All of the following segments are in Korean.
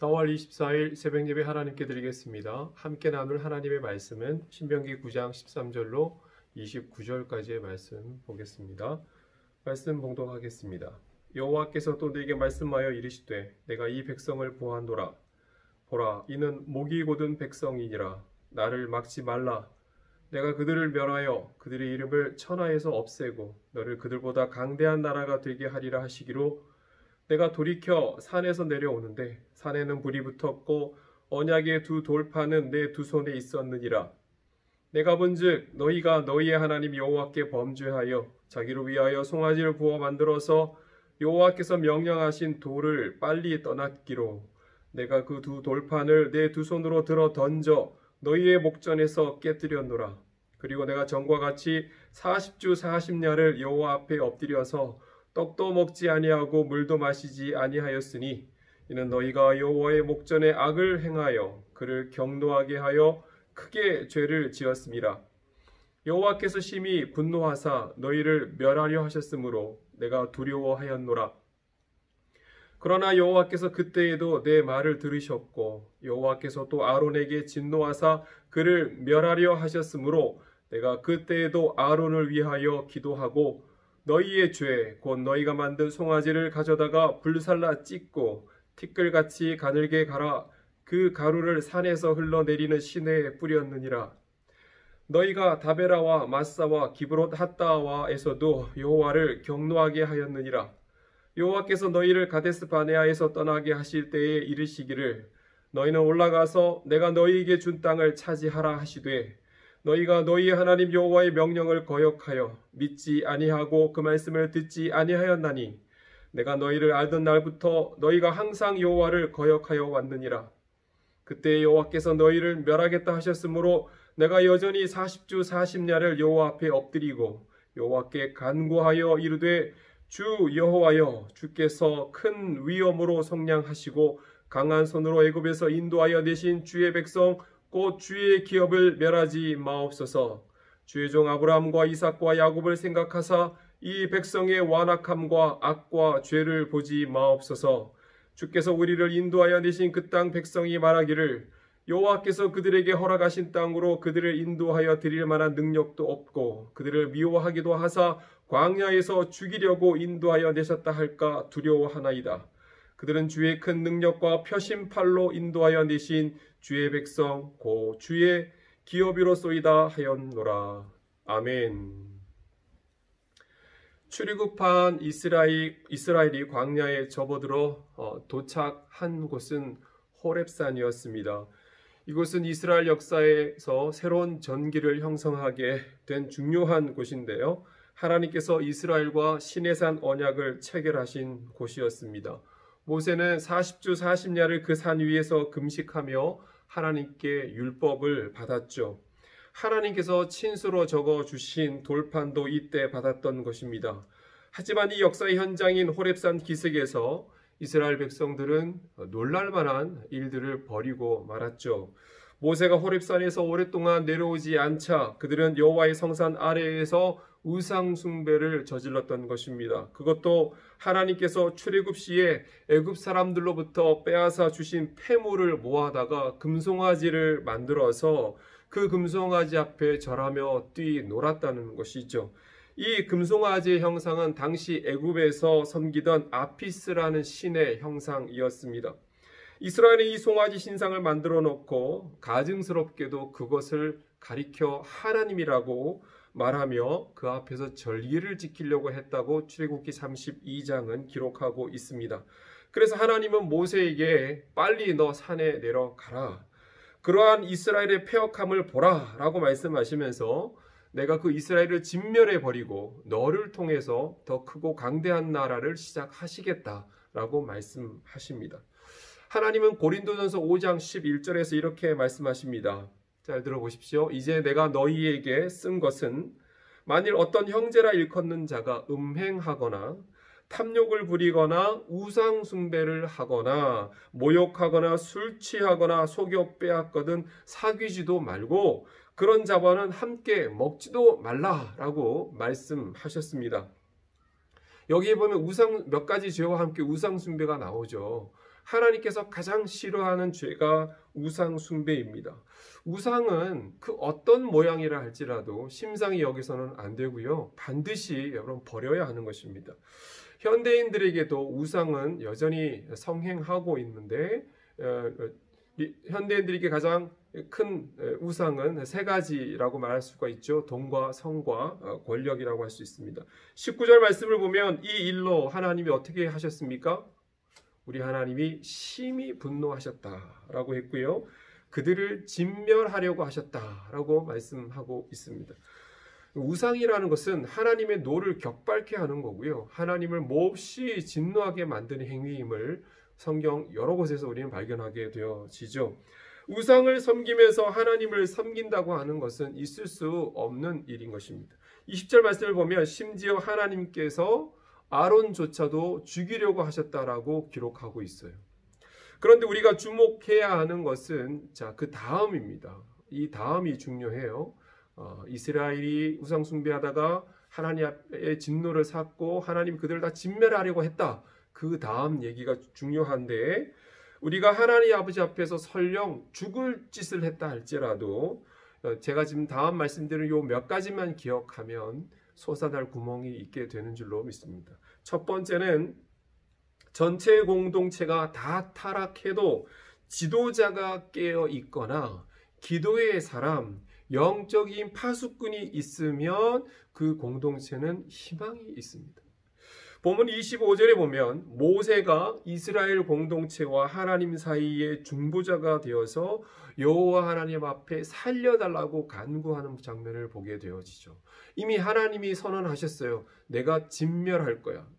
4월 24일 새벽예배 하나님께 드리겠습니다. 함께 나눌 하나님의 말씀은 신명기 9장 13절로 29절까지의 말씀 보겠습니다. 말씀 봉독하겠습니다. 여호와께서 또 내게 말씀하여 이르시되 내가 이 백성을 보았노라. 보라, 이는 목이 곧은 백성이니라. 나를 막지 말라. 내가 그들을 멸하여 그들의 이름을 천하에서 없애고 너를 그들보다 강대한 나라가 되게 하리라 하시기로, 내가 돌이켜 산에서 내려오는데 산에는 불이 붙었고 언약의 두 돌판은 내 두 손에 있었느니라. 내가 본즉 너희가 너희의 하나님 여호와께 범죄하여 자기를 위하여 송아지를 구워 만들어서 여호와께서 명령하신 돌을 빨리 떠났기로, 내가 그 두 돌판을 내 두 손으로 들어 던져 너희의 목전에서 깨뜨렸노라. 그리고 내가 전과 같이 40주 40야를 여호와 앞에 엎드려서 떡도 먹지 아니하고 물도 마시지 아니하였으니, 이는 너희가 여호와의 목전에 악을 행하여 그를 경노하게 하여 크게 죄를 지었음이라. 여호와께서 심히 분노하사 너희를 멸하려 하셨으므로 내가 두려워하였노라. 그러나 여호와께서 그때에도 내 말을 들으셨고 여호와께서 또 아론에게 진노하사 그를 멸하려 하셨으므로 내가 그때에도 아론을 위하여 기도하고 너희의 죄 곧 너희가 만든 송아지를 가져다가 불살라 찢고 티끌같이 가늘게 갈아 그 가루를 산에서 흘러내리는 시내에 뿌렸느니라. 너희가 다베라와 마사와 기브롯 핫다와에서도 여호와를 경노하게 하였느니라. 여호와께서 너희를 가데스 바네아에서 떠나게 하실 때에 이르시기를, 너희는 올라가서 내가 너희에게 준 땅을 차지하라 하시되, 너희가 너희의 하나님 여호와의 명령을 거역하여 믿지 아니하고 그 말씀을 듣지 아니하였나니, 내가 너희를 알던 날부터 너희가 항상 여호와를 거역하여 왔느니라. 그때 여호와께서 너희를 멸하겠다 하셨으므로 내가 여전히 40주 40야를 여호와 앞에 엎드리고 여호와께 간구하여 이르되, 주 여호와여, 주께서 큰 위엄으로 속량하시고 강한 손으로 애굽에서 인도하여 내신 주의 백성 곧 주의 기업을 멸하지 마옵소서. 주의 종 아브라함과 이삭과 야곱을 생각하사 이 백성의 완악함과 악과 죄를 보지 마옵소서. 주께서 우리를 인도하여 내신 그 땅 백성이 말하기를, 여호와께서 그들에게 허락하신 땅으로 그들을 인도하여 드릴 만한 능력도 없고 그들을 미워하기도 하사 광야에서 죽이려고 인도하여 내셨다 할까 두려워하나이다. 그들은 주의 큰 능력과 표심팔로 인도하여 내신 주의 백성 고 주의 기업이로소이다 하였노라. 아멘. 출애굽한 이스라엘이 광야에 접어들어 도착한 곳은 호렙산이었습니다. 이곳은 이스라엘 역사에서 새로운 전기를 형성하게 된 중요한 곳인데요. 하나님께서 이스라엘과 시내산 언약을 체결하신 곳이었습니다. 모세는 40주 40야를 그 산 위에서 금식하며 하나님께 율법을 받았죠. 하나님께서 친수로 적어주신 돌판도 이때 받았던 것입니다. 하지만 이 역사의 현장인 호렙산 기슭에서 이스라엘 백성들은 놀랄만한 일들을 벌이고 말았죠. 모세가 호렙산에서 오랫동안 내려오지 않자 그들은 여호와의 성산 아래에서 우상 숭배를 저질렀던 것입니다. 그것도 하나님께서 출애굽 시에 애굽 사람들로부터 빼앗아 주신 폐물을 모아다가 금송아지를 만들어서 그 금송아지 앞에 절하며 뛰놀았다는 것이죠. 이 금송아지의 형상은 당시 애굽에서 섬기던 아피스라는 신의 형상이었습니다. 이스라엘은 이 송아지 신상을 만들어 놓고 가증스럽게도 그것을 가리켜 하나님이라고 말하며 그 앞에서 절기를 지키려고 했다고 출애굽기 32장은 기록하고 있습니다. 그래서 하나님은 모세에게 빨리 너 산에 내려가라. 그러한 이스라엘의 패역함을 보라 라고 말씀하시면서 내가 그 이스라엘을 진멸해 버리고 너를 통해서 더 크고 강대한 나라를 시작하시겠다 라고 말씀하십니다. 하나님은 고린도전서 5장 11절에서 이렇게 말씀하십니다. 잘 들어보십시오. 이제 내가 너희에게 쓴 것은 만일 어떤 형제라 일컫는 자가 음행하거나 탐욕을 부리거나 우상 숭배를 하거나 모욕하거나 술 취하거나 속여 빼앗거든 사귀지도 말고 그런 자와는 함께 먹지도 말라라고 말씀하셨습니다. 여기에 보면 몇 가지 죄와 함께 우상 숭배가 나오죠. 하나님께서 가장 싫어하는 죄가 우상 숭배입니다. 우상은 그 어떤 모양이라 할지라도 심상히 여기서는 안 되고요. 반드시 여러분 버려야 하는 것입니다. 현대인들에게도 우상은 여전히 성행하고 있는데 현대인들에게 가장 큰 우상은 세 가지라고 말할 수가 있죠. 돈과 성과 권력이라고 할 수 있습니다. 19절 말씀을 보면 이 일로 하나님이 어떻게 하셨습니까? 우리 하나님이 심히 분노하셨다라고 했고요. 그들을 진멸하려고 하셨다라고 말씀하고 있습니다. 우상이라는 것은 하나님의 노를 격발케 하는 거고요. 하나님을 몹시 진노하게 만드는 행위임을 성경 여러 곳에서 우리는 발견하게 되어지죠. 우상을 섬기면서 하나님을 섬긴다고 하는 것은 있을 수 없는 일인 것입니다. 20절 말씀을 보면 심지어 하나님께서 아론조차도 죽이려고 하셨다라고 기록하고 있어요. 그런데 우리가 주목해야 하는 것은 그 다음입니다. 이 다음이 중요해요. 이스라엘이 우상 숭배하다가 하나님의 진노를 샀고 하나님 그들을 다 진멸하려고 했다. 그 다음 얘기가 중요한데 우리가 하나님 아버지 앞에서 설령 죽을 짓을 했다 할지라도 제가 지금 다음 말씀드린 요 몇 가지만 기억하면 솟아날 구멍이 있게 되는 줄로 믿습니다. 첫 번째는 전체 공동체가 다 타락해도 지도자가 깨어 있거나 기도의 사람, 영적인 파수꾼이 있으면 그 공동체는 희망이 있습니다. 본문 25절에 보면 모세가 이스라엘 공동체와 하나님 사이의 중보자가 되어서 여호와 하나님 앞에 살려달라고 간구하는 장면을 보게 되어지죠. 이미 하나님이 선언하셨어요. 내가 진멸할 거야.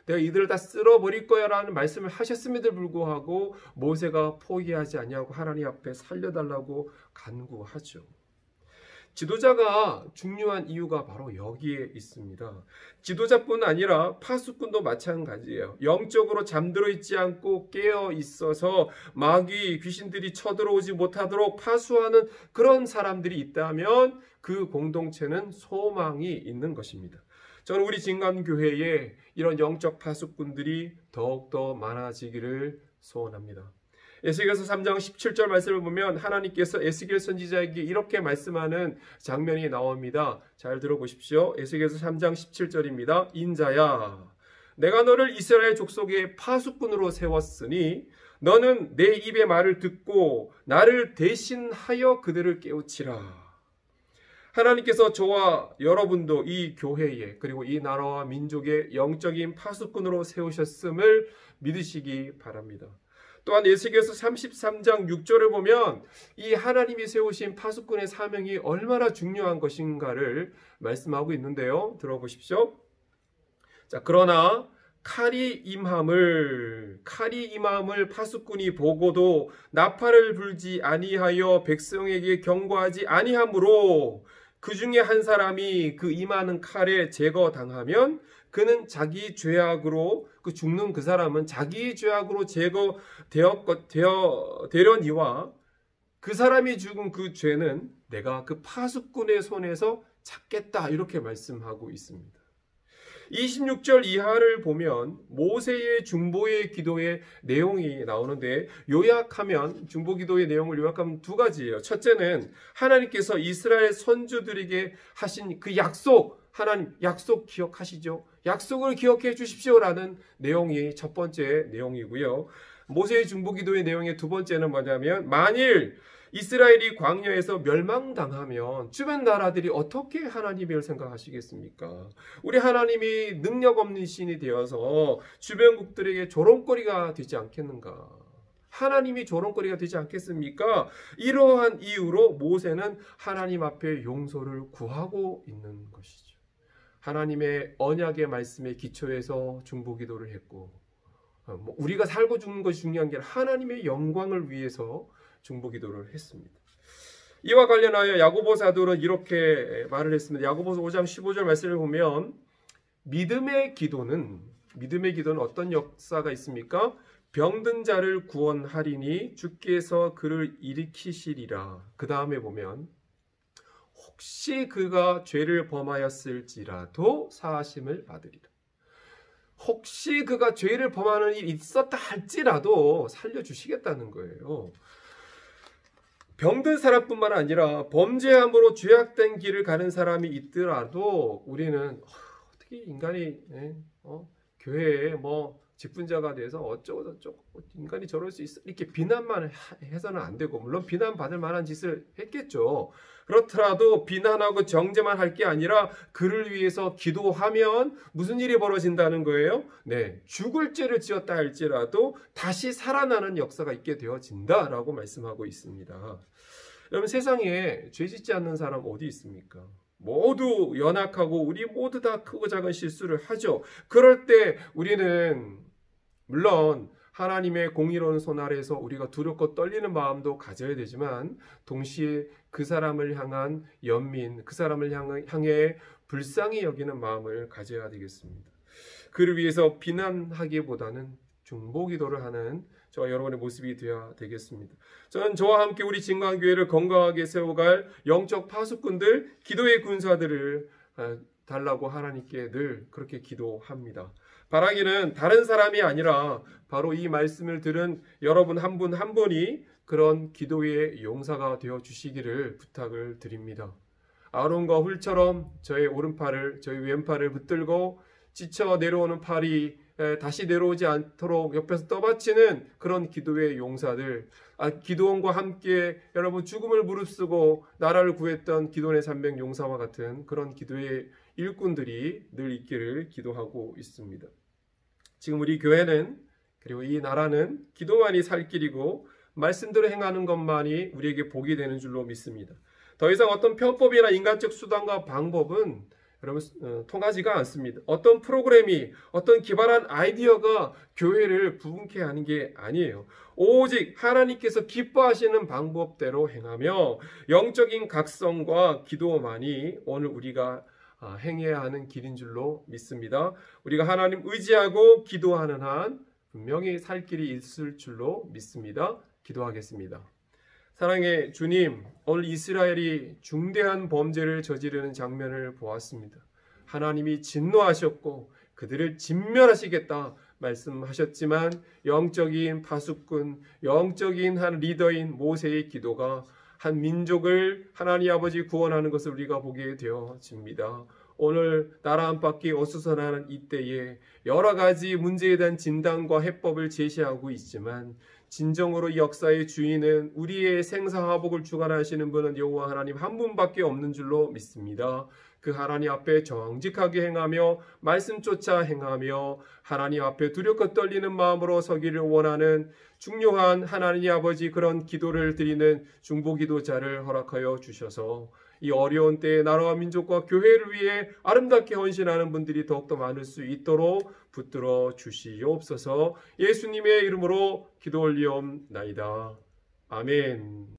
내가 이들을 다 쓸어버릴 거야 라는 말씀을 하셨음에도 불구하고 모세가 포기하지 아니하고 하나님 앞에 살려달라고 간구하죠. 지도자가 중요한 이유가 바로 여기에 있습니다. 지도자뿐 아니라 파수꾼도 마찬가지예요. 영적으로 잠들어 있지 않고 깨어 있어서 마귀, 귀신들이 쳐들어오지 못하도록 파수하는 그런 사람들이 있다면 그 공동체는 소망이 있는 것입니다. 저는 우리 진감교회에 이런 영적 파수꾼들이 더욱더 많아지기를 소원합니다. 에스겔서 3장 17절 말씀을 보면 하나님께서 에스겔 선지자에게 이렇게 말씀하는 장면이 나옵니다. 잘 들어보십시오. 에스겔서 3장 17절입니다. 인자야, 내가 너를 이스라엘 족속의 파수꾼으로 세웠으니 너는 내 입의 말을 듣고 나를 대신하여 그들을 깨우치라. 하나님께서 저와 여러분도 이 교회에 그리고 이 나라와 민족의 영적인 파수꾼으로 세우셨음을 믿으시기 바랍니다. 또한 에스겔서 33장 6절을 보면 이 하나님이 세우신 파수꾼의 사명이 얼마나 중요한 것인가를 말씀하고 있는데요. 들어보십시오. 자, 그러나 칼이 임함을 파수꾼이 보고도 나팔을 불지 아니하여 백성에게 경고하지 아니하므로 그 중에 한 사람이 그 임하는 칼에 제거당하면 그는 자기 죄악으로 죽는 그 사람은 자기 죄악으로 제거되려니와 그 사람이 죽은 그 죄는 내가 그 파수꾼의 손에서 찾겠다 이렇게 말씀하고 있습니다. 26절 이하를 보면 모세의 중보의 기도의 내용이 나오는데 요약하면 중보 기도의 내용을 요약하면 두 가지예요. 첫째는 하나님께서 이스라엘 선조들에게 하신 그 약속, 하나님 약속 기억하시죠? 약속을 기억해 주십시오라는 내용이 첫 번째 내용이고요. 모세의 중보 기도의 내용의 두 번째는 뭐냐면 만일 이스라엘이 광야에서 멸망당하면 주변 나라들이 어떻게 하나님을 생각하시겠습니까? 우리 하나님이 능력 없는 신이 되어서 주변국들에게 조롱거리가 되지 않겠는가? 하나님이 조롱거리가 되지 않겠습니까? 이러한 이유로 모세는 하나님 앞에 용서를 구하고 있는 것이죠. 하나님의 언약의 말씀에 기초해서 중보기도를 했고 우리가 살고 죽는 것이 중요한 게 아니라 하나님의 영광을 위해서 중보기도를 했습니다. 이와 관련하여 야고보 사도는 이렇게 말을 했습니다. 야고보서 5장 15절 말씀을 보면 믿음의 기도는 어떤 역사가 있습니까? 병든 자를 구원하리니 주께서 그를 일으키시리라. 그 다음에 보면 혹시 그가 죄를 범하였을지라도 사하심을 받으리라. 혹시 그가 죄를 범하는 일이 있었다 할지라도 살려주시겠다는 거예요. 병든 사람뿐만 아니라 범죄함으로 죄악된 길을 가는 사람이 있더라도 우리는 어떻게 인간이 교회에 뭐 직분자가 돼서 어쩌고 저쩌고 인간이 저럴 수 있어 이렇게 비난만 해서는 안 되고, 물론 비난받을 만한 짓을 했겠죠. 그렇더라도 비난하고 정죄만 할 게 아니라 그를 위해서 기도하면 무슨 일이 벌어진다는 거예요? 네, 죽을 죄를 지었다 할지라도 다시 살아나는 역사가 있게 되어진다라고 말씀하고 있습니다. 여러분, 세상에 죄 짓지 않는 사람 어디 있습니까? 모두 연약하고 우리 모두 다 크고 작은 실수를 하죠. 그럴 때 우리는 물론 하나님의 공의로운 손 아래에서 우리가 두렵고 떨리는 마음도 가져야 되지만, 동시에 그 사람을 향한 연민, 그 사람을 향해 불쌍히 여기는 마음을 가져야 되겠습니다. 그를 위해서 비난하기보다는 중보기도를 하는 저와 여러분의 모습이 되어야 되겠습니다. 저는 저와 함께 우리 진광교회를 건강하게 세워갈 영적 파수꾼들, 기도의 군사들을 달라고 하나님께 늘 그렇게 기도합니다. 바라기는 다른 사람이 아니라 바로 이 말씀을 들은 여러분 한 분 한 분이 그런 기도의 용사가 되어 주시기를 부탁을 드립니다. 아론과 훌처럼 저의 오른팔을, 저희 왼팔을 붙들고 지쳐 내려오는 팔이 다시 내려오지 않도록 옆에서 떠받치는 그런 기도의 용사들, 기드온과 함께 여러분 죽음을 무릅쓰고 나라를 구했던 기드온의 300 용사와 같은 그런 기도의 일꾼들이 늘 있기를 기도하고 있습니다. 지금 우리 교회는, 그리고 이 나라는 기도만이 살 길이고 말씀대로 행하는 것만이 우리에게 복이 되는 줄로 믿습니다. 더 이상 어떤 편법이나 인간적 수단과 방법은 여러분 통하지가 않습니다. 어떤 프로그램이, 어떤 기발한 아이디어가 교회를 부흥케 하는 게 아니에요. 오직 하나님께서 기뻐하시는 방법대로 행하며 영적인 각성과 기도만이 오늘 우리가 행해야 하는 길인 줄로 믿습니다. 우리가 하나님 의지하고 기도하는 한 분명히 살 길이 있을 줄로 믿습니다. 기도하겠습니다. 사랑의 주님, 오늘 이스라엘이 중대한 범죄를 저지르는 장면을 보았습니다. 하나님이 진노하셨고 그들을 진멸하시겠다 말씀하셨지만, 영적인 파수꾼, 영적인 한 리더인 모세의 기도가 한 민족을 하나님 아버지 구원하는 것을 우리가 보게 되어집니다. 오늘 나라 안팎이 어수선하는 이때에 여러 가지 문제에 대한 진단과 해법을 제시하고 있지만, 진정으로 이 역사의 주인은, 우리의 생사화복을 주관하시는 분은 여호와 하나님 한 분밖에 없는 줄로 믿습니다. 그 하나님 앞에 정직하게 행하며 말씀조차 행하며 하나님 앞에 두렵고 떨리는 마음으로 서기를 원하는 중요한 하나님 아버지 그런 기도를 드리는 중보기도자를 허락하여 주셔서 이 어려운 때에 나라와 민족과 교회를 위해 아름답게 헌신하는 분들이 더욱더 많을 수 있도록 붙들어 주시옵소서. 예수님의 이름으로 기도 올리옵나이다. 아멘.